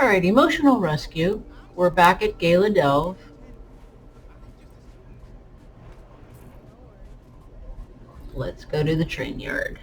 Alright, emotional rescue. We're back at Gala Delve. Let's go to the train yard.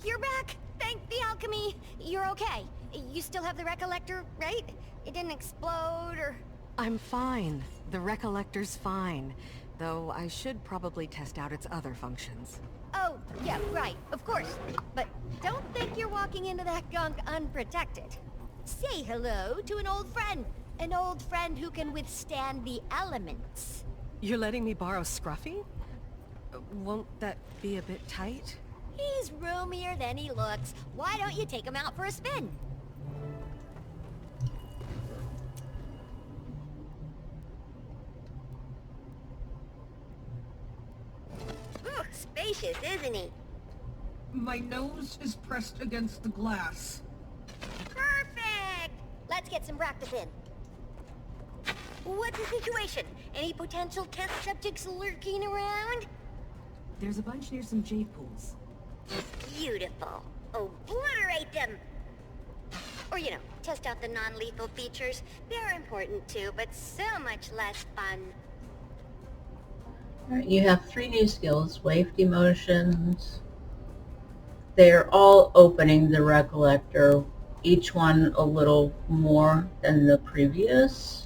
You're back! Thank the alchemy! You're okay. You still have the Recollector, right? It didn't explode or... I'm fine. The Recollector's fine. Though I should probably test out its other functions. Oh, yeah, right, of course. But don't think you're walking into that gunk unprotected. Say hello to an old friend. An old friend who can withstand the elements. You're letting me borrow Scruffy? Won't that be a bit tight? He's roomier than he looks. Why don't you take him out for a spin? Ooh, spacious, isn't he? My nose is pressed against the glass. Perfect! Let's get some practice in. What's the situation? Any potential test subjects lurking around? There's a bunch near some jade pools. Beautiful. Obliterate them! Or, you know, test out the non-lethal features. They're important too, but so much less fun. Alright, you have 3 new skills. Waved emotions. They're all opening the Recollector, each one a little more than the previous.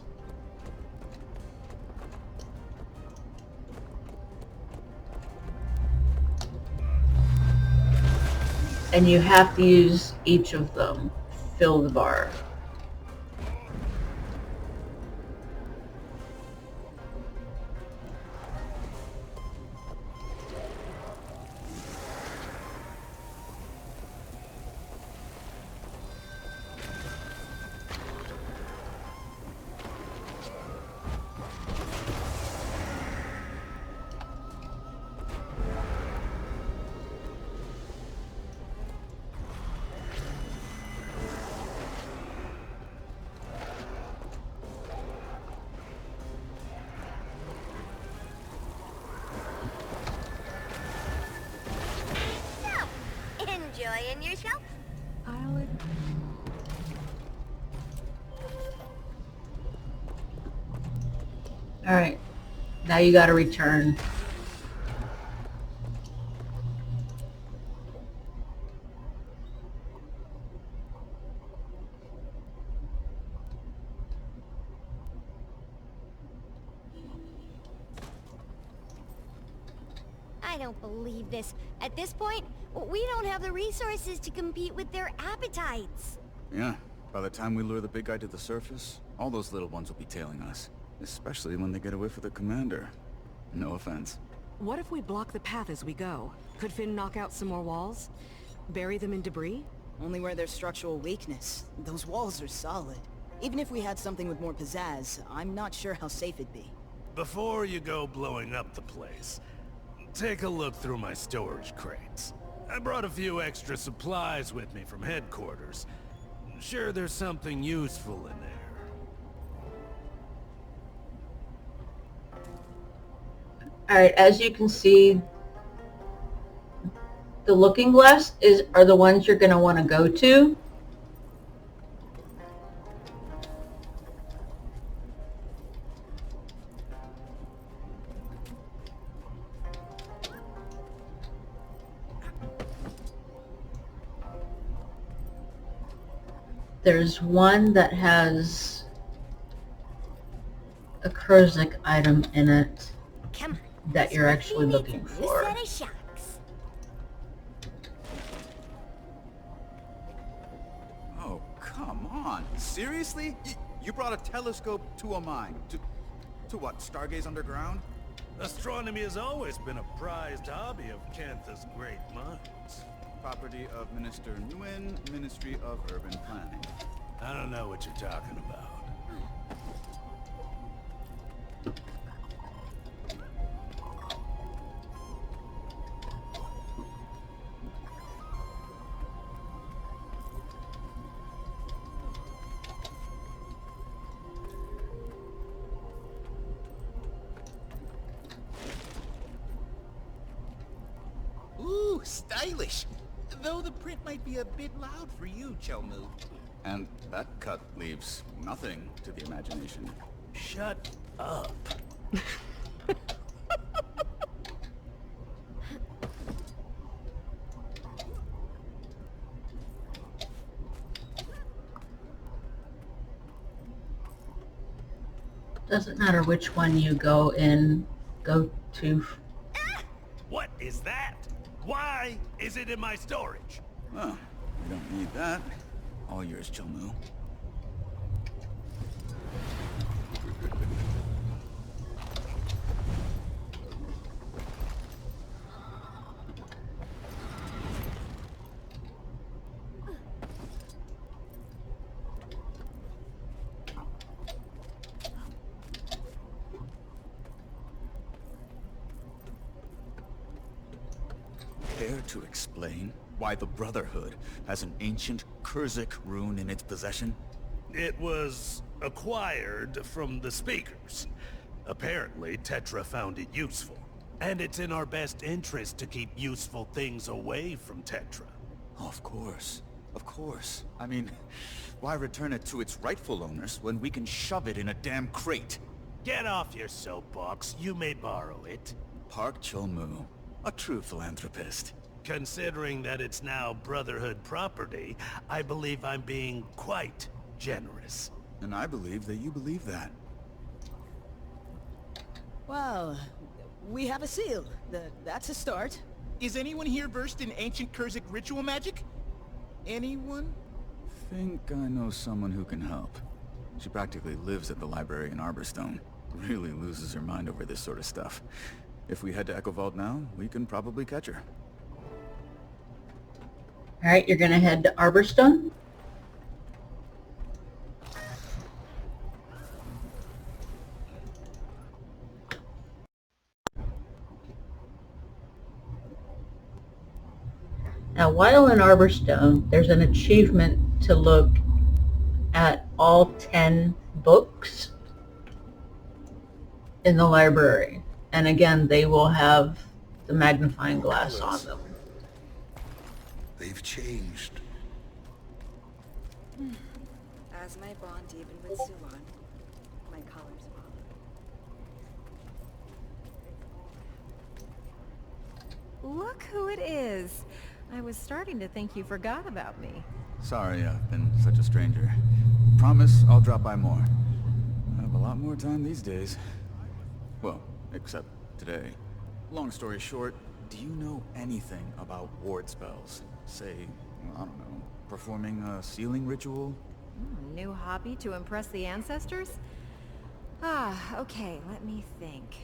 And you have to use each of them. Fill the bar. So, enjoying yourself? Alright, now you gotta return. I don't believe this. At this point, we don't have the resources to compete with their appetites. Yeah, by the time we lure the big guy to the surface, all those little ones will be tailing us. Especially when they get away from the commander. No offense. What if we block the path as we go? Could Finn knock out some more walls? Bury them in debris? Only where there's structural weakness. Those walls are solid. Even if we had something with more pizzazz, I'm not sure how safe it'd be. Before you go blowing up the place, take a look through my storage crates. I brought a few extra supplies with me from headquarters. Sure there's something useful in there. Alright, as you can see, the looking glass are the ones you're going to want to go to. There's one that has a Kurzik item in it Come on. that you're actually looking for. Set of shocks. Oh, come on. Seriously? You brought a telescope to a mine? To what, stargaze underground? Astronomy has always been a prized hobby of Cantha's great minds. Property of Minister Nguyen, Ministry of Urban Planning. I don't know what you're talking about. Ooh, stylish. Though the print might be a bit loud for you, Chelmu. And that cut leaves nothing to the imagination. Shut up. Doesn't matter which one you go to. What is that? Why is it in my storage? Well, we don't need that. All yours, Chelmu. Care to explain why the Brotherhood has an ancient Kurzik rune in its possession? It was acquired from the speakers. Apparently, Tetra found it useful. And it's in our best interest to keep useful things away from Tetra. Of course. Of course. I mean, why return it to its rightful owners when we can shove it in a damn crate? Get off your soapbox. You may borrow it. Park Chelmu, a true philanthropist. Considering that it's now Brotherhood property, I believe I'm being quite generous. And I believe that you believe that. Well, we have a seal. That's a start. Is anyone here versed in ancient Kurzik ritual magic? Anyone? Think I know someone who can help. She practically lives at the library in Arborstone. Really loses her mind over this sort of stuff. If we head to Echo Vault now, we can probably catch her. Alright, you're gonna head to Arborstone? Now, while in Arborstone, there's an achievement to look at all 10 books in the library. And again, they will have the magnifying glass on them. They've changed. As my bond even with Sulan, my colors will. Look who it is. I was starting to think you forgot about me. Sorry, I've been such a stranger. Promise I'll drop by more. I have a lot more time these days. Well, except today. Long story short, do you know anything about ward spells? Say, I don't know, performing a sealing ritual? New hobby to impress the ancestors? Okay, let me think.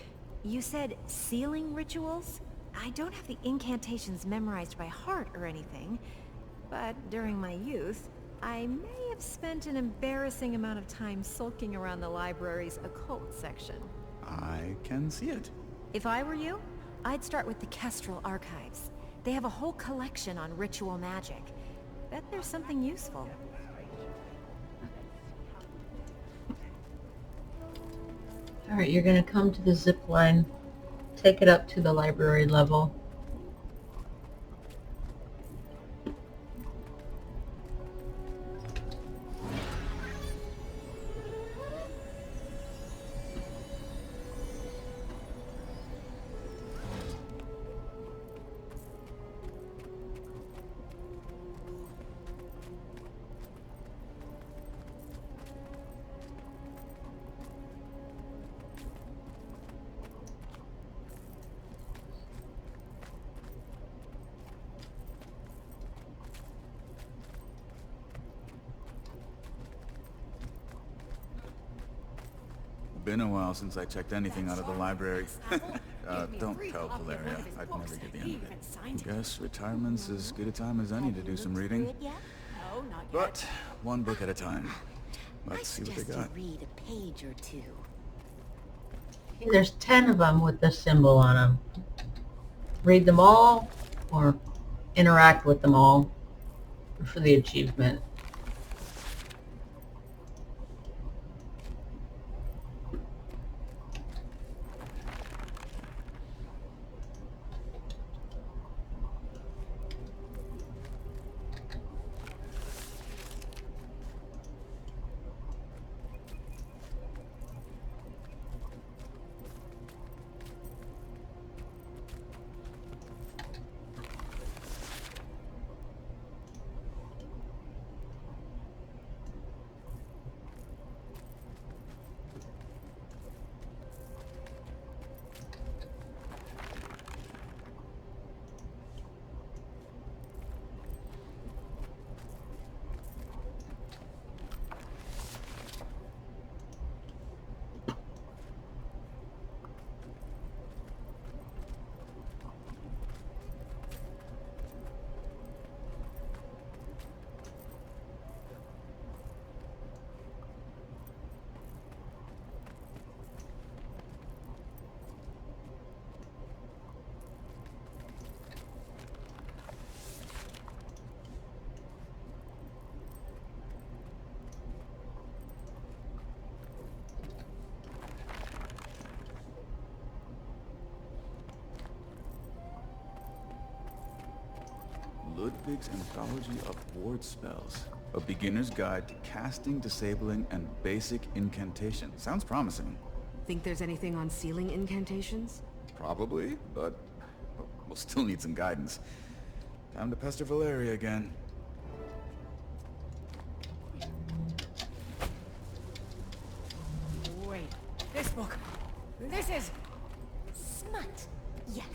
You said sealing rituals? I don't have the incantations memorized by heart or anything, but during my youth, I may have spent an embarrassing amount of time sulking around the library's occult section. I can see it. If I were you, I'd start with the Kestrel Archives. They have a whole collection on ritual magic. Bet there's something useful. Alright, you're gonna come to the zip line, take it up to the library level. Been a while since I checked anything out of the library. Don't tell Valeria. I'd never get the end of it. Guess retirement's as good a time as any to do some reading. But one book at a time. Let's see what they got. Read a page or two. There's 10 of them with this symbol on them. Read them all, or interact with them all for the achievement. Ludwig's Anthology of Ward Spells. A beginner's guide to casting, disabling, and basic incantations. Sounds promising. Think there's anything on sealing incantations? Probably, but we'll still need some guidance. Time to pester Valeria again. Wait, this book. This is... Smut. Yes.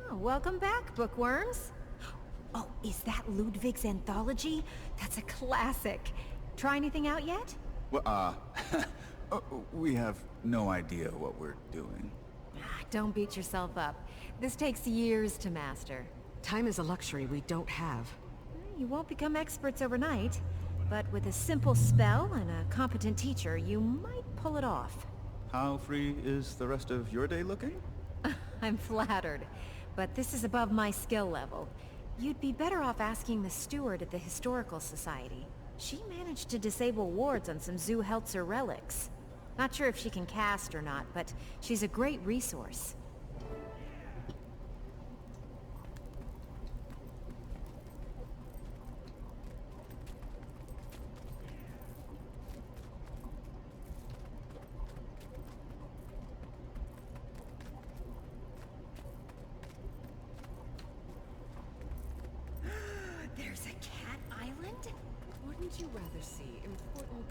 Oh, welcome back, bookworms. Oh, is that Ludwig's Anthology? That's a classic. Try anything out yet? Well, we have no idea what we're doing. Don't beat yourself up. This takes years to master. Time is a luxury we don't have. You won't become experts overnight, but with a simple spell and a competent teacher, you might pull it off. How free is the rest of your day looking? I'm flattered, but this is above my skill level. You'd be better off asking the steward at the Historical Society. She managed to disable wards on some Zu Helzer relics. Not sure if she can cast or not, but she's a great resource. There's a cat island? Wouldn't you rather see important...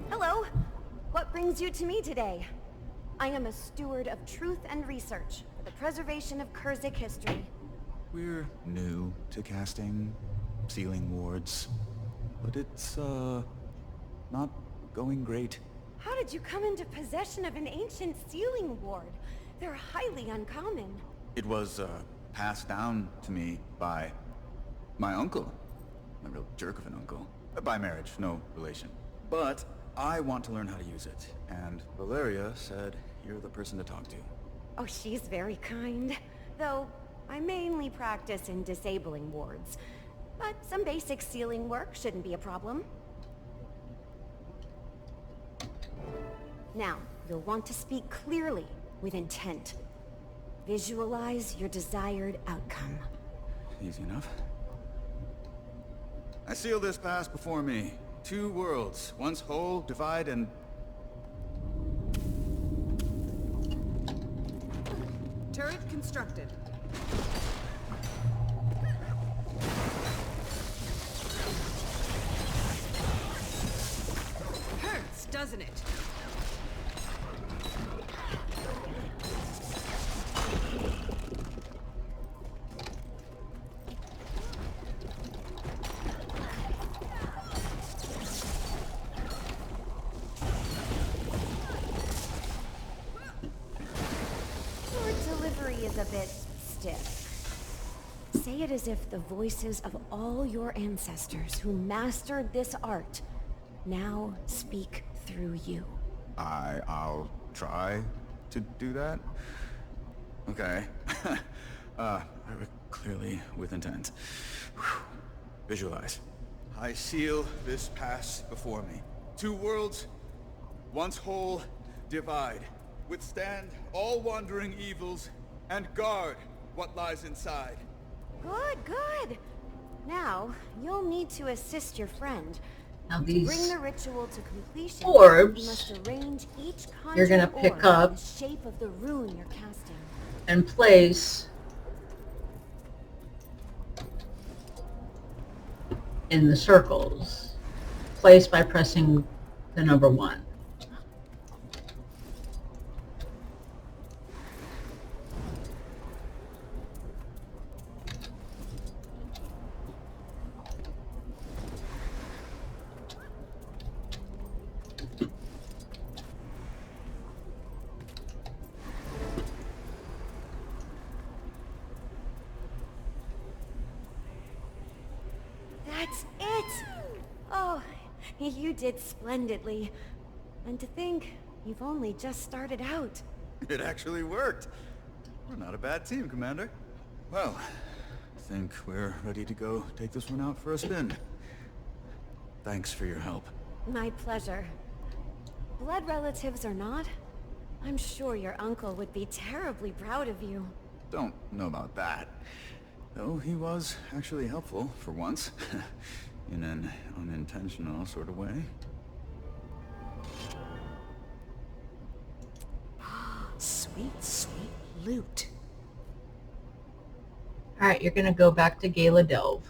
Hello. What brings you to me today? I am a steward of truth and research for the preservation of Kurzik history. We're new to casting, sealing wards, but it's, not going great. How did you come into possession of an ancient sealing ward? They're highly uncommon. It was, passed down to me by my uncle. A real jerk of an uncle. By marriage, no relation. But I want to learn how to use it, and Valeria said you're the person to talk to. Oh, she's very kind. Though, I mainly practice in disabling wards. But some basic sealing work shouldn't be a problem. Now, you'll want to speak clearly, with intent. Visualize your desired outcome. Easy enough. I seal this pass before me. 2 worlds, once whole, divide, and... Turret constructed. Hurts, doesn't it? Is a bit stiff. Say it as if the voices of all your ancestors who mastered this art now speak through you. I'll try to do that. Okay. Clearly with intent. Whew. Visualize. I seal this pass before me. 2 worlds, once whole, divide. Withstand all wandering evils, and guard what lies inside. Good, good. Now, you'll need to assist your friend. Now To these bring the ritual to completion, orbs, you must arrange each you're gonna conjured pick orb up in the shape of the rune you're casting. and place in the circles. Place by pressing the number 1. That's it! Oh, you did splendidly. And to think, you've only just started out. It actually worked. We're not a bad team, Commander. Well, I think we're ready to go take this one out for a spin. Thanks for your help. My pleasure. Blood relatives or not, I'm sure your uncle would be terribly proud of you. Don't know about that. Though he was actually helpful, for once. In an unintentional sort of way. Sweet, sweet loot. Alright, you're gonna go back to Gala Delve.